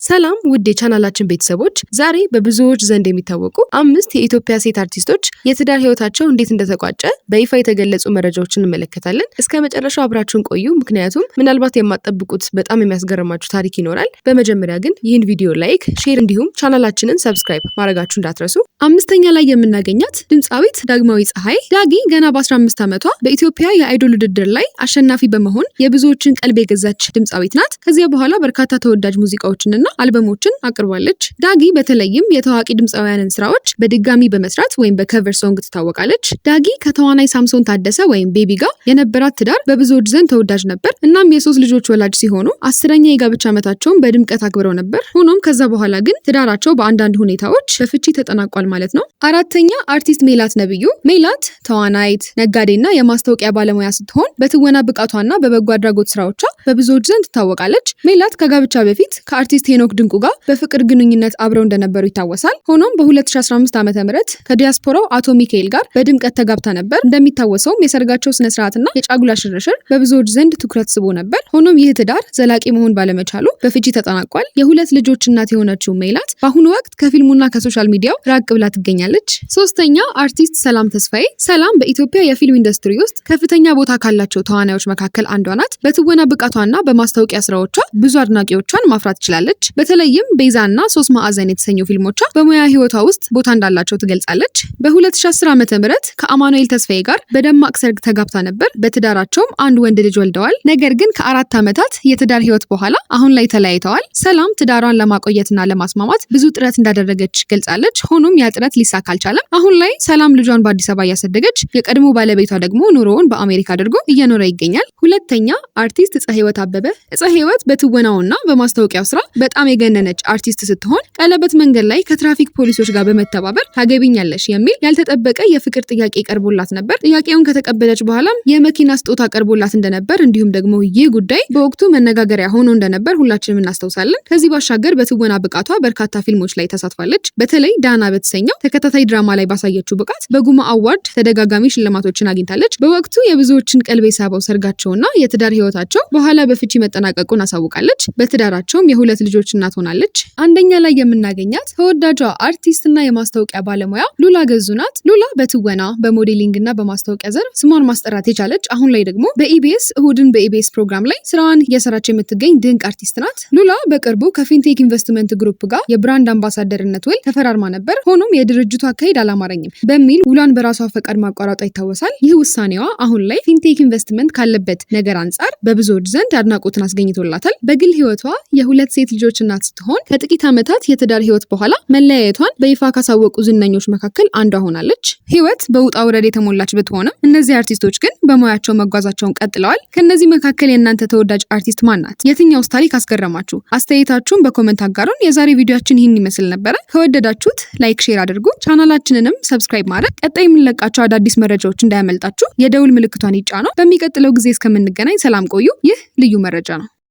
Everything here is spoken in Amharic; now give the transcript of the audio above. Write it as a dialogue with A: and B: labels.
A: ሰላም ውድ የቻናላችን ቤተሰቦች፣ ዛሬ በብዙዎች ዘንድ የሚታወቁ 5 የኢትዮጵያ ሴት አርቲስቶች የትዳር ህይወታቸው እንዴት እንደተቋጨ በይፋ የተገለጹ መረጃዎችን እንመለከታለን። እስከ መጨረሻው አብራችሁን ቆዩ፣ ምክንያቱም ምናልባት የማትጠብቁት በጣም የሚያስገርማችሁ ታሪክ ይኖራል። በመጀመሪያ ግን ይህን ቪዲዮ ላይክ፣ ሼር እንዲሁም ቻናላችንን ሰብስክራይብ ማድረጋችሁ እንዳትረሱ። አምስተኛ ላይ የምናገኛት ድምፃዊት ዳግማዊ ፀሐይ። ዳጊ ገና በ15 ዓመቷ በኢትዮጵያ የአይዶል ውድድር ላይ አሸናፊ በመሆን የብዙዎችን ቀልብ የገዛች ድምፃዊት ናት። ከዚያ በኋላ በርካታ ተወዳጅ ሙዚቃዎችንና አልበሞችን አቅርባለች። ዳጊ በተለይም የታዋቂ ድምፃውያንን ስራዎች በድጋሚ በመስራት ወይም በከቨር ሶንግ ትታወቃለች። ዳጊ ከተዋናይ ሳምሶን ታደሰ ወይም ቤቢ ጋር የነበራት ትዳር በብዙዎች ዘንድ ተወዳጅ ነበር። እናም የ3 ልጆች ወላጅ ሲሆኑ 10ኛ የጋብቻ ዓመታቸውን በድምቀት አክብረው ነበር። ሆኖም ከዛ በኋላ ግን ትዳራቸው በአንዳንድ ሁኔታዎች በፍቺ ተጠናቋል ማለት ነው። አራተኛ አርቲስት ሜላት ነብዩ። ሜላት ተዋናይት፣ ነጋዴና የማስታወቂያ ባለሙያ ስትሆን በትወና ብቃቷና በበጎ አድራጎት ስራዎቿ በብዙዎች ዘንድ ትታወቃለች። ሜላት ከጋብቻ በፊት ከአርቲስት ሄኖክ ድንቁ ጋር በፍቅር ግንኙነት አብረው እንደነበሩ ይታወሳል። ሆኖም በ2015 ዓ.ም ከዲያስፖራው አቶ ሚካኤል ጋር በድምቀት ተጋብታ ነበር። እንደሚታወሰውም የሰርጋቸው ስነ ስርዓትና የጫጉላ ሽርሽር በብዙዎች ዘንድ ትኩረት ስቦ ነበር። ሆኖም ይህ ትዳር ዘላቂ መሆን ባለመቻሉ በፍቺ ተጠናቋል። የ2 ልጆች እናት የሆነችው ሜላት በአሁኑ ወቅት ከፊልሙና ከሶሻል ሚዲያው ራቅ ብላ ትገኛለች። ሶስተኛ አርቲስት ሰላም ተስፋዬ። ሰላም በኢትዮጵያ የፊልም ኢንዱስትሪ ውስጥ ከፍተኛ ቦታ ካላቸው ተዋናዮች መካከል አንዷ ናት። በትወና ብቃቷና በማስታወቂያ ስራዎቿ ብዙ አድናቂዎቿን ማፍራት ትችላለች። በተለይም ቤዛና 3 ማዕዘን የተሰኘው ፊልሞቿ በሙያ ህይወቷ ውስጥ ቦታ እንዳላቸው ትገልጻለች። በ2010 ዓ.ም ከአማኑኤል ተስፋዬ ጋር በደማቅ ሰርግ ተጋብታ ነበር። በትዳራቸውም አንድ ወንድ ልጅ ወልደዋል። ነገር ግን ከ4 ዓመታት የትዳር ህይወት በኋላ አሁን ላይ ተለያይተዋል። ሰላም ትዳሯን ለማቆየትና ለማስማማት ብዙ ጥረት እንዳደረገች ገልጻለች። ሆኖም ያ ጥረት ሊሳካ አልቻለም። አሁን ላይ ሰላም ልጇን በአዲስ አበባ እያሳደገች፣ የቀድሞ ባለቤቷ ደግሞ ኑሮውን በአሜሪካ አድርጎ እየኖረ ይገኛል። ሁለተኛ አርቲስት ፀሐይወት አበበ። ፀሐይወት በትወናውና በማስታወቂያው ስራ በጣም የገነነች አርቲስት ስትሆን ቀለበት መንገድ ላይ ከትራፊክ ፖሊሶች ጋር በመተባበር ታገቢኛለሽ የሚል ያልተጠበቀ የፍቅር ጥያቄ ቀርቦላት ነበር። ጥያቄውን ከተቀበለች በኋላም የመኪና ስጦታ ቀርቦላት እንደነበር እንዲሁም ደግሞ ይህ ጉዳይ በወቅቱ መነጋገሪያ ሆኖ እንደነበር ሁላችንም እናስታውሳለን። ከዚህ ባሻገር በትወና ብቃቷ በርካታ ፊልሞች ላይ ተሳትፋለች። በተለይ ዳና በተሰኘው ተከታታይ ድራማ ላይ ባሳየችው ብቃት በጉማ አዋርድ ተደጋጋሚ ሽልማቶችን አግኝታለች። በወቅቱ የብዙዎችን ቀልብ የሳበው ሰርጋቸውና የትዳር ህይወታቸው በኋላ በፍቺ መጠናቀቁን አሳውቃለች። በትዳራቸውም የ2 ልጆች እናት ሆናለች። አንደኛ ላይ የምናገኛት ተወዳጇ አርቲስትና የማስታወቂያ ባለሙያ ሉላ ገዙ ናት። ሉላ በትወና በሞዴሊንግ እና በማስታወቂያ ዘርፍ ስሟን ማስጠራት የቻለች፣ አሁን ላይ ደግሞ በኢቢኤስ እሁድን በኢቢኤስ ፕሮግራም ላይ ስራዋን እየሰራች የምትገኝ ድንቅ አርቲስት ናት። ሉላ በቅርቡ ከፊንቴክ ኢንቨስትመንት ግሩፕ ጋር የብራንድ አምባሳደርነት ውል ተፈራርማ ነበር። ሆኖም የድርጅቱ አካሄድ አላማረኝም በሚል ውሏን በራሷ ፈቃድ ማቋረጧ ይታወሳል። ይህ ውሳኔዋ አሁን ላይ ፊንቴክ ኢንቨስትመንት ካለበት ነገር አንጻር በብዙዎች ዘንድ አድናቆትን አስገኝቶላታል። በግል ህይወቷ የ2 ሴት ልጆች እናት ስትሆን ከጥቂት ዓመታት የትዳር ህይወት በኋላ መለያየቷን በይፋ ካሳወቁ ዝነኞች መካከል አንዷ ሆናለች። ህይወት በውጣ ውረድ የተሞላች ብትሆንም እነዚህ አርቲስቶች ግን በሙያቸው መጓዛቸውን ቀጥለዋል። ከነዚህ መካከል የእናንተ ተወዳጅ አርቲስት ማን ናት? የትኛውስ ታሪክ አስገረማችሁ? አስተያየታችሁን በኮመንት አጋሩን። የዛሬ ቪዲዮአችን ይህን ይመስል ነበረ። ከወደዳችሁት ላይክ፣ ሼር አድርጉ። ቻናላችንንም ሰብስክራይብ ማድረግ፣ ቀጣይ የምንለቃቸው አዳዲስ መረጃዎች እንዳያመልጣችሁ የደውል ምልክቷን ይጫኑ። በሚቀጥለው ጊዜ እስከምንገናኝ ሰላም ቆዩ። ይህ ልዩ መረጃ ነው።